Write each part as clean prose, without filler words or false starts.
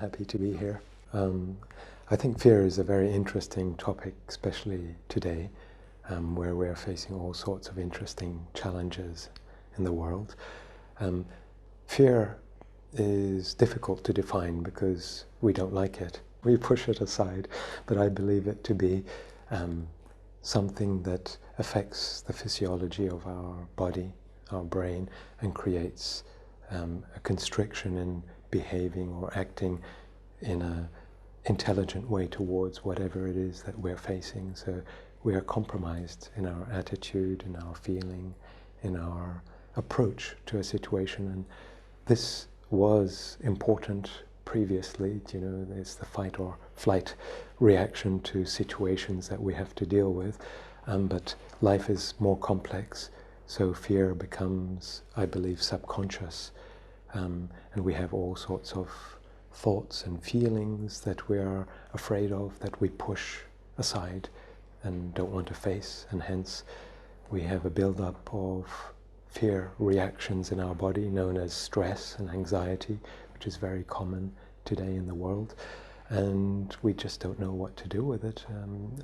happy to be here. Um, I think fear is a very interesting topic, especially today, where we're facing all sorts of interesting challenges in the world. Um, Fear is difficult to define because we don't like it. We push it aside, but I believe it to be something that affects the physiology of our body, our brain, and creates a constriction in behaving or acting in an intelligent way towards whatever it is that we're facing. So we are compromised in our attitude, in our feeling, in our approach to a situation. And this was important previously, it's the fight or flight reaction to situations that we have to deal with. But life is more complex, so fear becomes, I believe, subconscious. And we have all sorts of thoughts and feelings that we are afraid of, that we push aside and don't want to face, and hence we have a build-up of fear reactions in our body known as stress and anxiety, which is very common today in the world, and we just don't know what to do with it,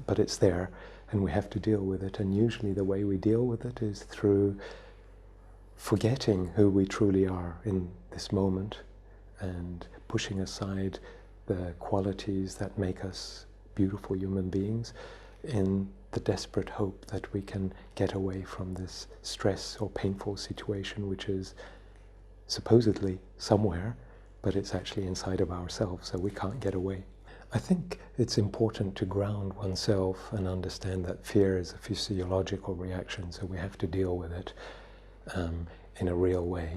but it's there and we have to deal with it. And usually the way we deal with it is through forgetting who we truly are in this moment and pushing aside the qualities that make us beautiful human beings in the desperate hope that we can get away from this stress or painful situation, which is supposedly somewhere, but it's actually inside of ourselves, so we can't get away. I think it's important to ground oneself and understand that fear is a physiological reaction, so we have to deal with it in a real way.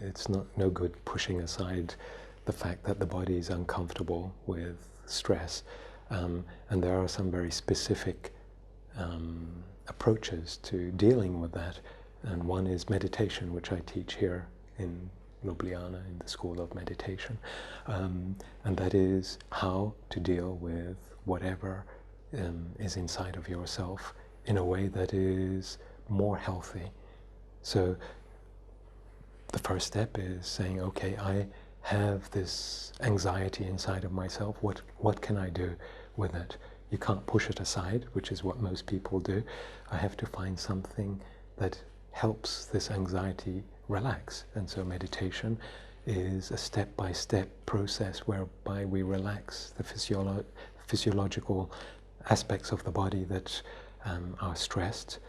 It's no good pushing aside the fact that the body is uncomfortable with stress, and there are some very specific approaches to dealing with that, and one is meditation, which I teach here in Ljubljana in the School of Meditation, and that is how to deal with whatever is inside of yourself in a way that is more healthy. So the first step is saying, okay, I have this anxiety inside of myself, what can I do with it? You can't push it aside, which is what most people do. I have to find something that helps this anxiety relax. And so meditation is a step-by-step process whereby we relax the physiological aspects of the body that are stressed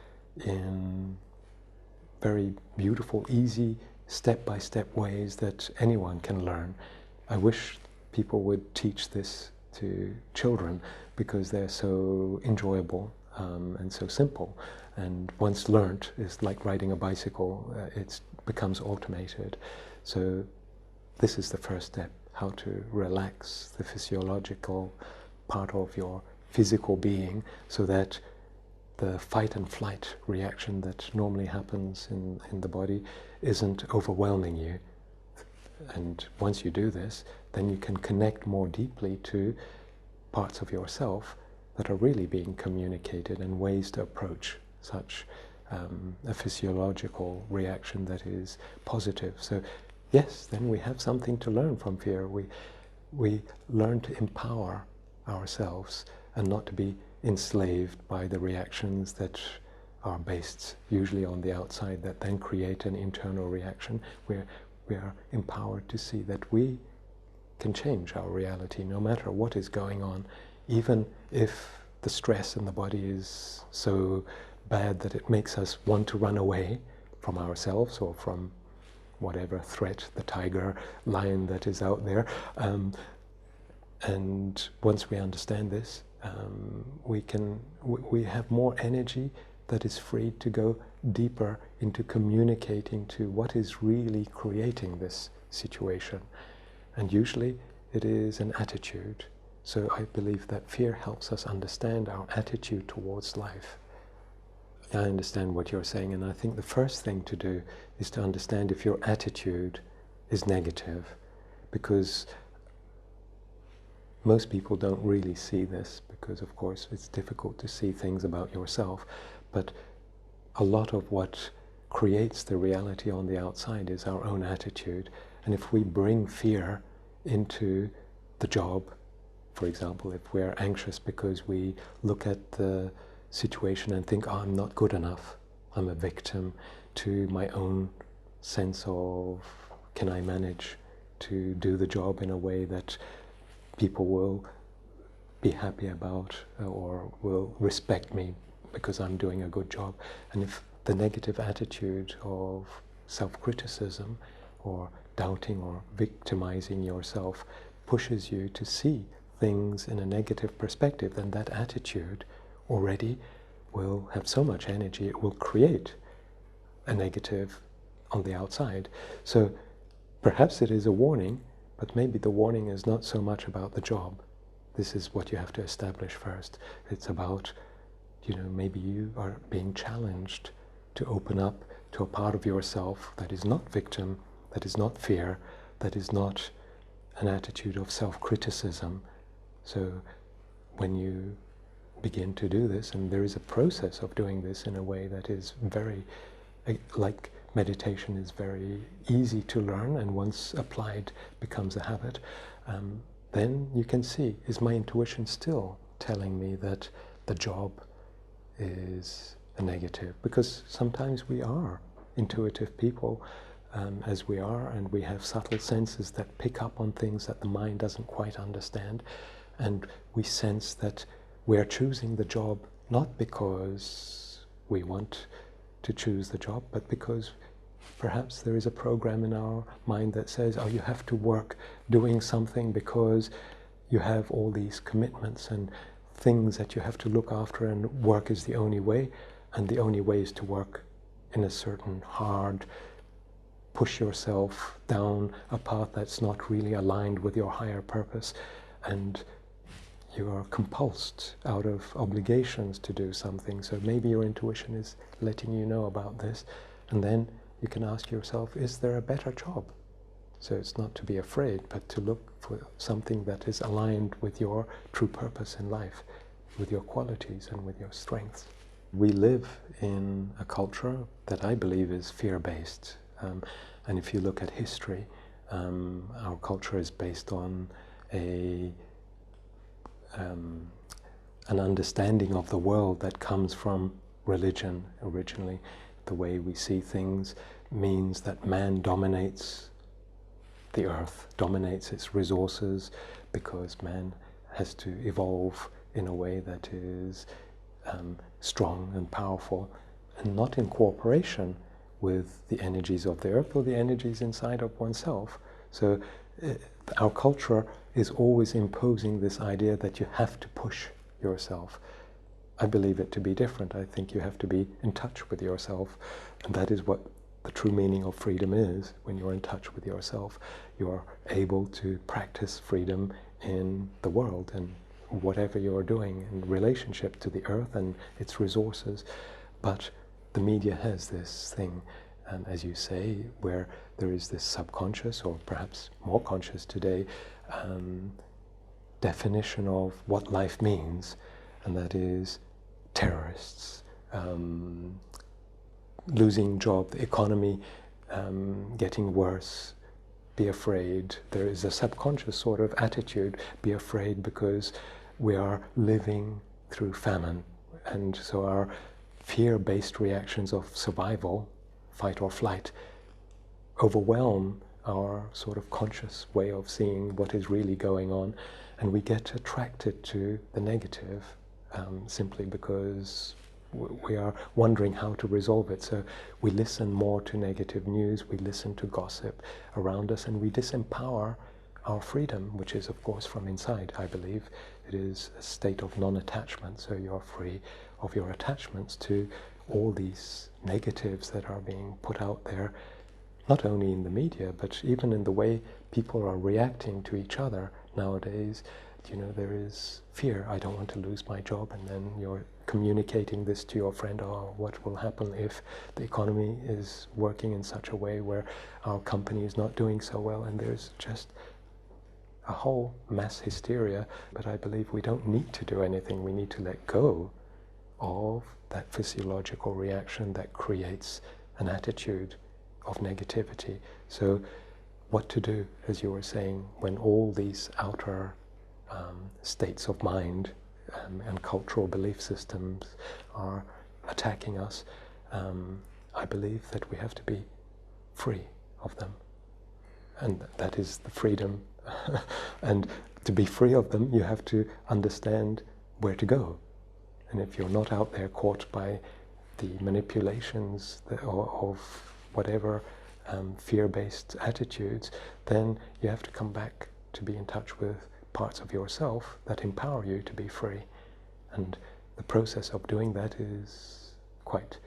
in very beautiful, easy, step-by-step ways that anyone can learn. I wish people would teach this to children because they're so enjoyable and so simple. And once learnt, it's like riding a bicycle, it becomes automated. So this is the first step, how to relax the physiological part of your physical being so that the fight and flight reaction that normally happens in the body isn't overwhelming you. And once you do this, then you can connect more deeply to parts of yourself that are really being communicated and ways to approach such a physiological reaction that is positive. So yes, then we have something to learn from fear. We learn to empower ourselves and not to be enslaved by the reactions that are based usually on the outside that then create an internal reaction where we are empowered to see that we can change our reality no matter what is going on, even if the stress in the body is so bad that it makes us want to run away from ourselves or from whatever threat, the tiger, lion that is out there. And once we understand this, we have more energy that is free to go deeper into communicating to what is really creating this situation. And usually it is an attitude. So I believe that fear helps us understand our attitude towards life. I understand what you're saying, and I think the first thing to do is to understand if your attitude is negative, because most people don't really see this, because of course it's difficult to see things about yourself, but a lot of what creates the reality on the outside is our own attitude. And if we bring fear into the job, for example, if we're anxious because we look at the situation and think, oh, I'm not good enough, I'm a victim to my own sense of, can I manage to do the job in a way that people will be happy about or will respect me because I'm doing a good job. And if the negative attitude of self-criticism or doubting or victimizing yourself pushes you to see things in a negative perspective, then that attitude already will have so much energy, it will create a negative on the outside. So perhaps it is a warning, but maybe the warning is not so much about the job. This is what you have to establish first. It's about, maybe you are being challenged to open up to a part of yourself that is not victim, that is not fear, that is not an attitude of self-criticism. So when you begin to do this, and there is a process of doing this in a way that is very, like meditation is very easy to learn, and once applied becomes a habit, then you can see, is my intuition still telling me that the job is a negative? Because sometimes we are intuitive people, as we are, and we have subtle senses that pick up on things that the mind doesn't quite understand, and we sense that we're choosing the job not because we want to choose the job, but because perhaps there is a program in our mind that says, oh, you have to work doing something because you have all these commitments and things that you have to look after, and work is the only way, and the only way is to work in a certain hard, push yourself down a path that's not really aligned with your higher purpose, and you are compulsed out of obligations to do something. So maybe your intuition is letting you know about this, and then you can ask yourself, is there a better job? So it's not to be afraid, but to look for something that is aligned with your true purpose in life, with your qualities and with your strengths. We live in a culture that I believe is fear-based. And if you look at history, our culture is based on an understanding of the world that comes from religion originally. The way we see things means that man dominates the earth, dominates its resources, because man has to evolve in a way that is strong and powerful, and not in cooperation with the energies of the earth or the energies inside of oneself. So our culture is always imposing this idea that you have to push yourself. I believe it to be different. I think you have to be in touch with yourself, and that is what the true meaning of freedom is. When you're in touch with yourself, you're able to practice freedom in the world and whatever you're doing in relationship to the earth and its resources. But the media has this thing, as you say, where there is this subconscious, or perhaps more conscious today, definition of what life means, and that is terrorists, losing job, the economy getting worse, be afraid. There is a subconscious sort of attitude, be afraid, because we are living through famine, and so our fear-based reactions of survival, fight or flight, overwhelm our sort of conscious way of seeing what is really going on, and we get attracted to the negative simply because we are wondering how to resolve it. So we listen more to negative news, we listen to gossip around us, and we disempower our freedom, which is of course from inside, I believe. It is a state of non-attachment, so you're free of your attachments to all these negatives that are being put out there, not only in the media, but even in the way people are reacting to each other nowadays. There is fear. I don't want to lose my job, and then you're communicating this to your friend. Oh, what will happen if the economy is working in such a way where our company is not doing so well? And there's just a whole mass hysteria. But I believe we don't need to do anything. We need to let go of that physiological reaction that creates an attitude of negativity. So what to do, as you were saying, when all these outer states of mind and cultural belief systems are attacking us. I believe that we have to be free of them, and that is the freedom. And to be free of them, you have to understand where to go. And if you're not out there caught by the manipulations of whatever fear-based attitudes, then you have to come back to be in touch with parts of yourself that empower you to be free. And the process of doing that is quite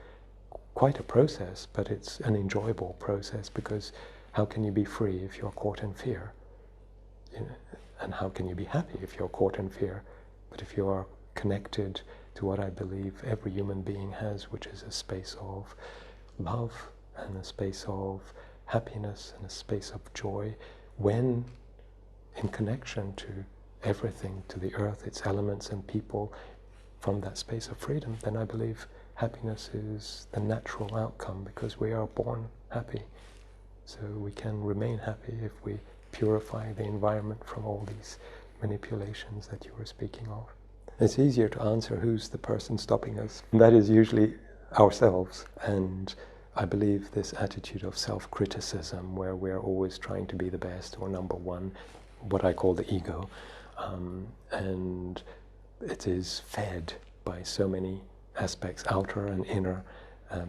a process, but it's an enjoyable process, because how can you be free if you're caught in fear? And how can you be happy if you're caught in fear? But if you are connected to what I believe every human being has, which is a space of love and a space of happiness and a space of joy, when in connection to everything, to the earth, its elements and people, from that space of freedom, then I believe happiness is the natural outcome, because we are born happy. So we can remain happy if we purify the environment from all these manipulations that you were speaking of. It's easier to answer who's the person stopping us. That is usually ourselves. And I believe this attitude of self-criticism, where we're always trying to be the best or number one, what I call the ego, and it is fed by so many aspects, outer and inner,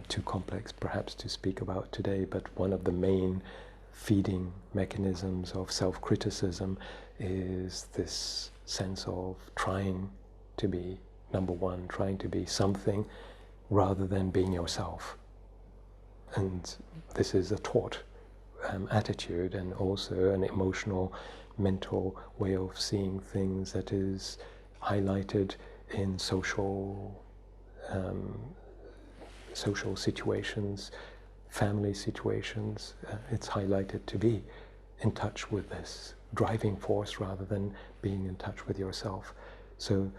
too complex perhaps to speak about today, but one of the main feeding mechanisms of self-criticism is this sense of trying to be number one, trying to be something rather than being yourself. And this is a taught attitude, and also an emotional, mental way of seeing things that is highlighted in social situations, family situations. It's highlighted to be in touch with this driving force rather than being in touch with yourself. So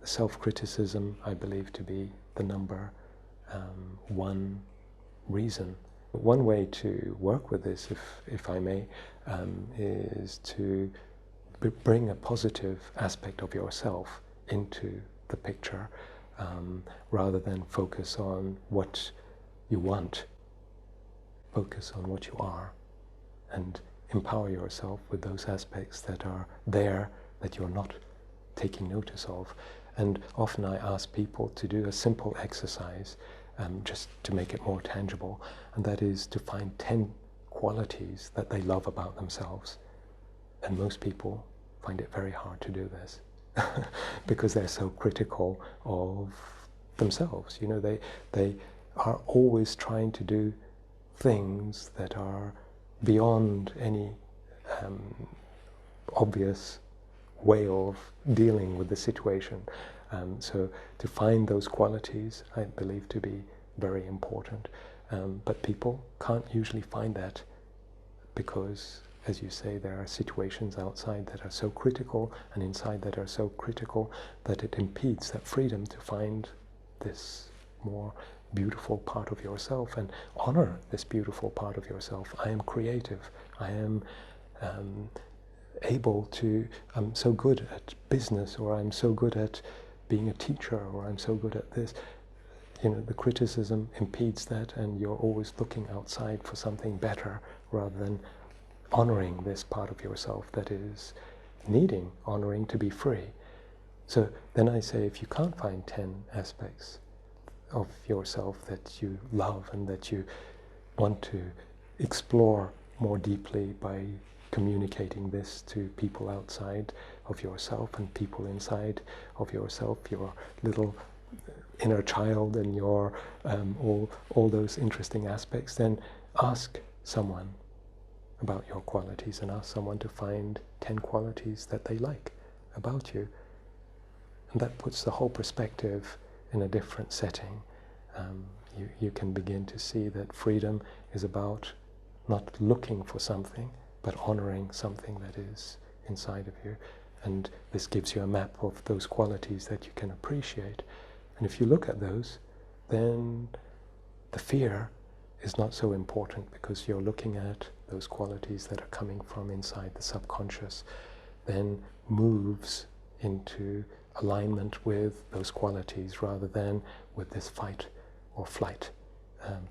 self-criticism, I believe to be the number one reason. One way to work with this, if I may, is to bring a positive aspect of yourself into the picture, rather than focus on what you want. Focus on what you are, and empower yourself with those aspects that are there that you're not taking notice of. And often I ask people to do a simple exercise, just to make it more tangible, and that is to find 10 qualities that they love about themselves. And most people find it very hard to do this because they're so critical of themselves. You know, they are always trying to do things that are beyond any obvious way of dealing with the situation. So to find those qualities, I believe to be very important. But people can't usually find that because, as you say, there are situations outside that are so critical and inside that are so critical that it impedes that freedom to find this more beautiful part of yourself and honor this beautiful part of yourself. I am creative. I am able to, I'm so good at business, or I'm so good at being a teacher, or I'm so good at this. You know, the criticism impedes that, and you're always looking outside for something better rather than honoring this part of yourself that is needing honoring to be free. So then I say, if you can't find 10 aspects of yourself that you love and that you want to explore more deeply by communicating this to people outside of yourself and people inside of yourself, your little inner child and your all those interesting aspects, then ask someone about your qualities and ask someone to find 10 qualities that they like about you. And that puts the whole perspective in a different setting. You can begin to see that freedom is about not looking for something, but honoring something that is inside of you. And this gives you a map of those qualities that you can appreciate. And if you look at those, then the fear is not so important, because you're looking at those qualities that are coming from inside the subconscious, then moves into alignment with those qualities rather than with this fight or flight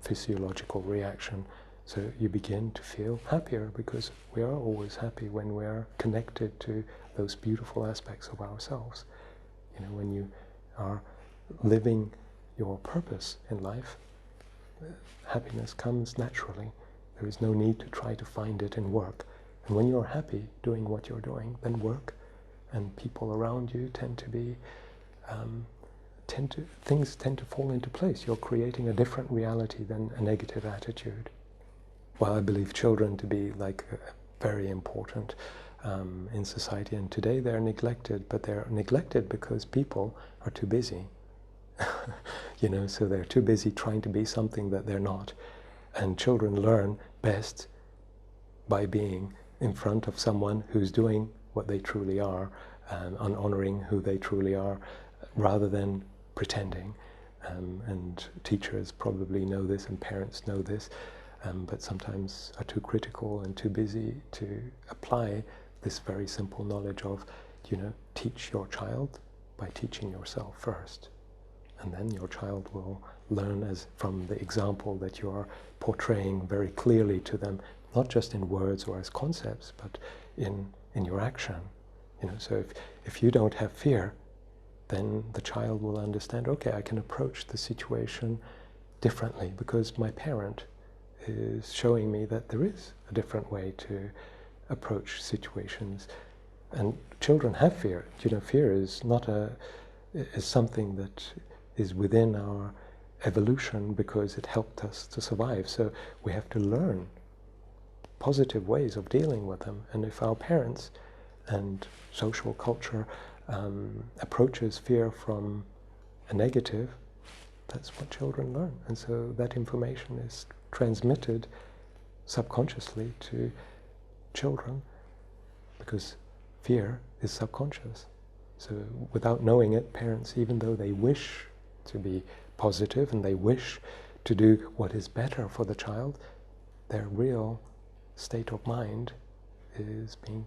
physiological reaction. So you begin to feel happier, because we are always happy when we are connected to those beautiful aspects of ourselves. You know, when you are living your purpose in life, happiness comes naturally. There is no need to try to find it in work. And when you're happy doing what you're doing, then work and people around you tend to things tend to fall into place. You're creating a different reality than a negative attitude. Well, I believe children to be very important in society, and today they're neglected, but they're neglected because people are too busy. You know, so they're too busy trying to be something that they're not. And children learn best by being in front of someone who's doing what they truly are, and honoring who they truly are, rather than pretending. And teachers probably know this, and parents know this, but sometimes are too critical and too busy to apply this very simple knowledge of, you know, teach your child by teaching yourself first. And then your child will learn from the example that you are portraying very clearly to them, not just in words or as concepts, but in your action. You know, so if you don't have fear, then the child will understand, okay, I can approach the situation differently because my parent is showing me that there is a different way to approach situations. And children have fear. You know, fear is something that is within our evolution because it helped us to survive. So we have to learn positive ways of dealing with them. And if our parents and social culture approaches fear from a negative, that's what children learn. And so that information is transmitted subconsciously to children, because fear is subconscious. So without knowing it, parents, even though they wish to be positive and they wish to do what is better for the child, their real state of mind is being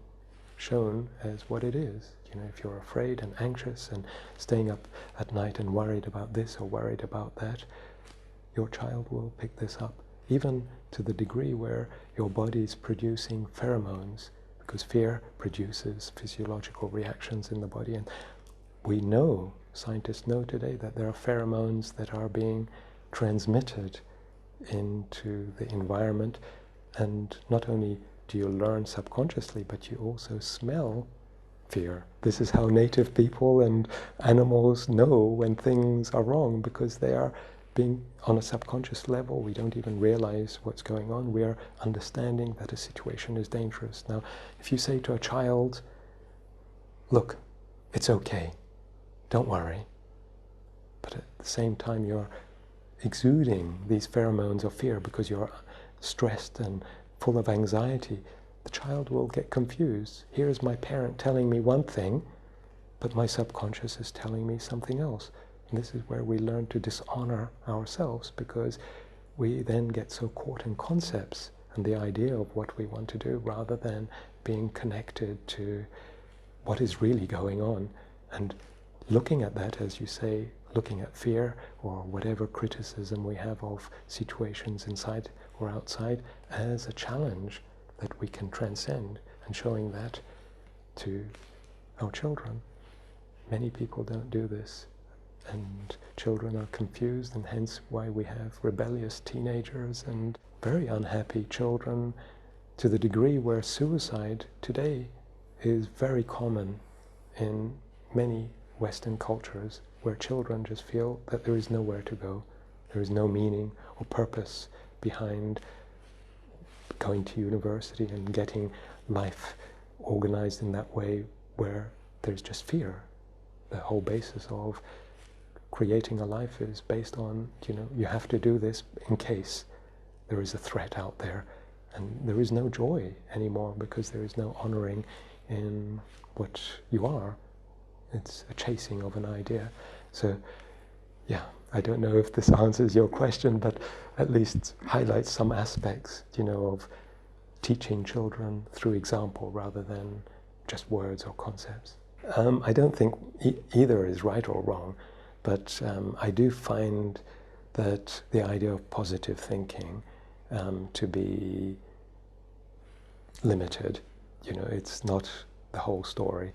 shown as what it is. You know, if you're afraid and anxious and staying up at night and worried about this or worried about that, your child will pick this up, even to the degree where your body is producing pheromones, because fear produces physiological reactions in the body. And we know, scientists know today, that there are pheromones that are being transmitted into the environment, and not only do you learn subconsciously, but you also smell fear. This is how native people and animals know when things are wrong, because they are being on a subconscious level. We don't even realize what's going on. We are understanding that a situation is dangerous. Now, if you say to a child, look, it's okay, don't worry, but at the same time you're exuding these pheromones of fear because you're stressed and full of anxiety, the child will get confused. Here is my parent telling me one thing, but my subconscious is telling me something else. And this is where we learn to dishonor ourselves, because we then get so caught in concepts and the idea of what we want to do, rather than being connected to what is really going on. And looking at that, as you say, looking at fear or whatever criticism we have of situations inside or outside as a challenge that we can transcend, and showing that to our children. Many people don't do this, and children are confused, and hence why we have rebellious teenagers and very unhappy children, to the degree where suicide today is very common in many Western cultures, where children just feel that there is nowhere to go, there is no meaning or purpose behind going to university and getting life organized in that way, where there's just fear. The whole basis of creating a life is based on, you know, you have to do this in case there is a threat out there. And there is no joy anymore, because there is no honoring in what you are. It's a chasing of an idea. So, yeah, I don't know if this answers your question, but at least highlights some aspects, you know, of teaching children through example rather than just words or concepts. I don't think either is right or wrong, but I do find that the idea of positive thinking to be limited. You know, it's not the whole story.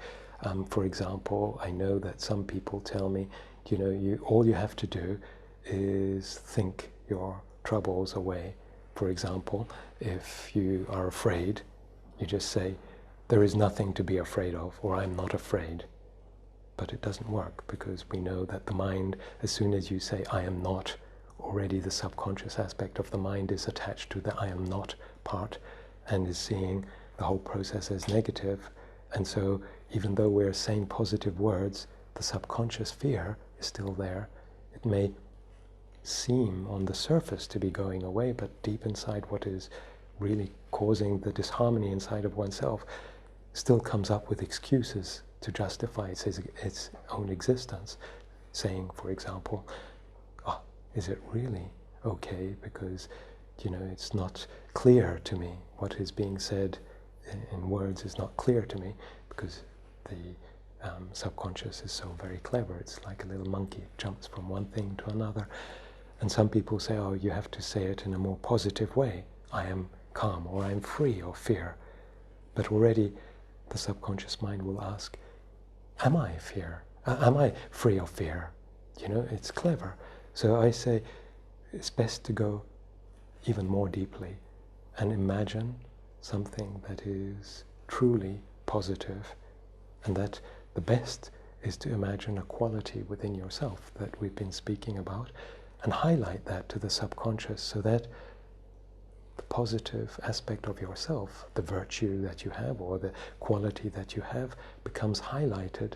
For example, I know that some people tell me, you know, all you have to do is think your troubles away. For example, if you are afraid, you just say, there is nothing to be afraid of, or I'm not afraid. But it doesn't work, because we know that the mind, as soon as you say, I am not, already the subconscious aspect of the mind is attached to the I am not part and is seeing the whole process as negative. And so even though we're saying positive words, the subconscious fear is still there. It may seem on the surface to be going away, but deep inside, what is really causing the disharmony inside of oneself still comes up with excuses to justify its own existence, saying, for example, oh, is it really okay? Because, you know, it's not clear to me. What is being said in words is not clear to me, because the subconscious is so very clever. It's like a little monkey. It jumps from one thing to another. And some people say, oh, you have to say it in a more positive way. I am calm, or I am free of fear. But already the subconscious mind will ask, am I free of fear? You know, it's clever. So I say it's best to go even more deeply and imagine something that is truly positive, and that the best is to imagine a quality within yourself that we've been speaking about, and highlight that to the subconscious, so that the positive aspect of yourself, the virtue that you have or the quality that you have, becomes highlighted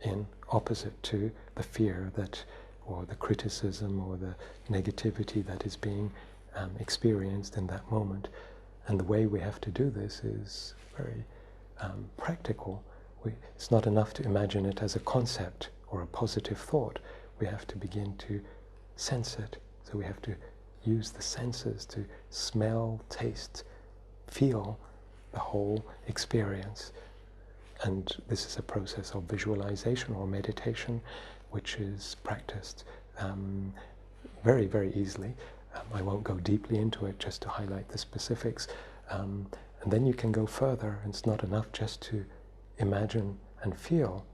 in opposite to the fear that, or the criticism or the negativity that is being experienced in that moment. And the way we have to do this is very practical. It's not enough to imagine it as a concept or a positive thought. We have to begin to sense it. So we have to use the senses to smell, taste, feel the whole experience. And this is a process of visualization or meditation, which is practiced very, very easily. I won't go deeply into it, just to highlight the specifics. And then you can go further. It's not enough just to imagine and feel,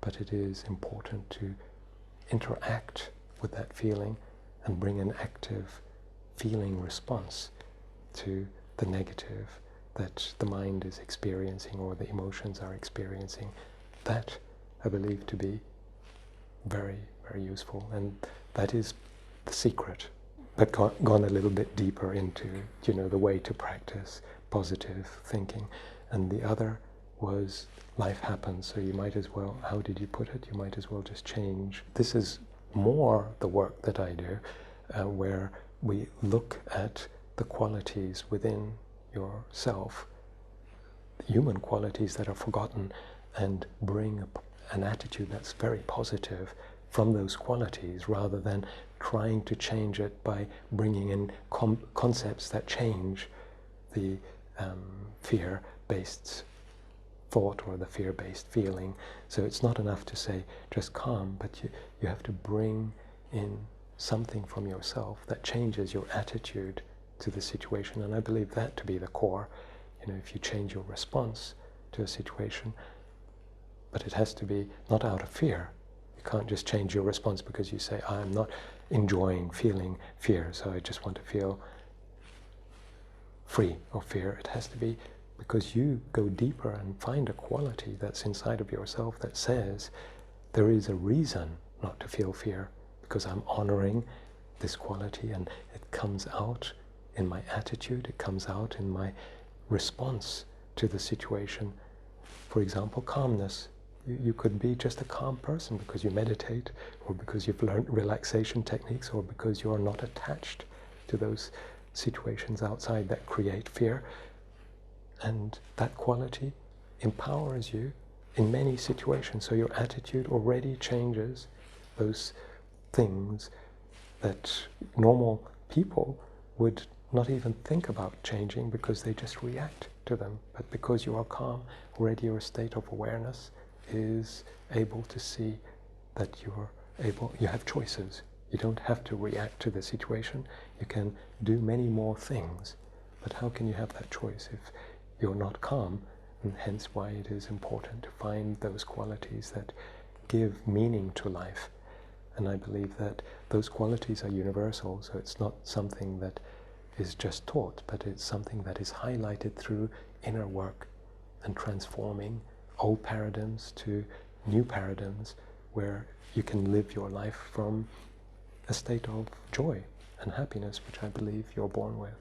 but it is important to interact with that feeling and bring an active feeling response to the negative that the mind is experiencing or the emotions are experiencing. That I believe to be very, very useful, and that is the secret. But gone a little bit deeper into, you know, the way to practice positive thinking. And the other was life happens, so you might as well, how did you put it? You might as well just change. This is more the work that I do, where we look at the qualities within yourself, human qualities that are forgotten, and bring an attitude that's very positive from those qualities, rather than trying to change it by bringing in concepts that change the fear-based thought or the fear-based feeling. So it's not enough to say just calm, but you have to bring in something from yourself that changes your attitude to the situation. And I believe that to be the core. You know, if you change your response to a situation, but it has to be not out of fear. You can't just change your response because you say, I'm not enjoying feeling fear, so I just want to feel free of fear. It has to be because you go deeper and find a quality that's inside of yourself that says, there is a reason not to feel fear, because I'm honoring this quality, and it comes out in my attitude, it comes out in my response to the situation. For example, calmness. You could be just a calm person because you meditate, or because you've learned relaxation techniques, or because you are not attached to those situations outside that create fear. And that quality empowers you in many situations. So your attitude already changes those things that normal people would not even think about changing because they just react to them. But because you are calm, already your state of awareness is able to see that you have choices. You don't have to react to the situation. You can do many more things. But how can you have that choice if you're not calm? And hence why it is important to find those qualities that give meaning to life. And I believe that those qualities are universal, so it's not something that is just taught, but it's something that is highlighted through inner work and transforming old paradigms to new paradigms where you can live your life from a state of joy and happiness, which I believe you're born with.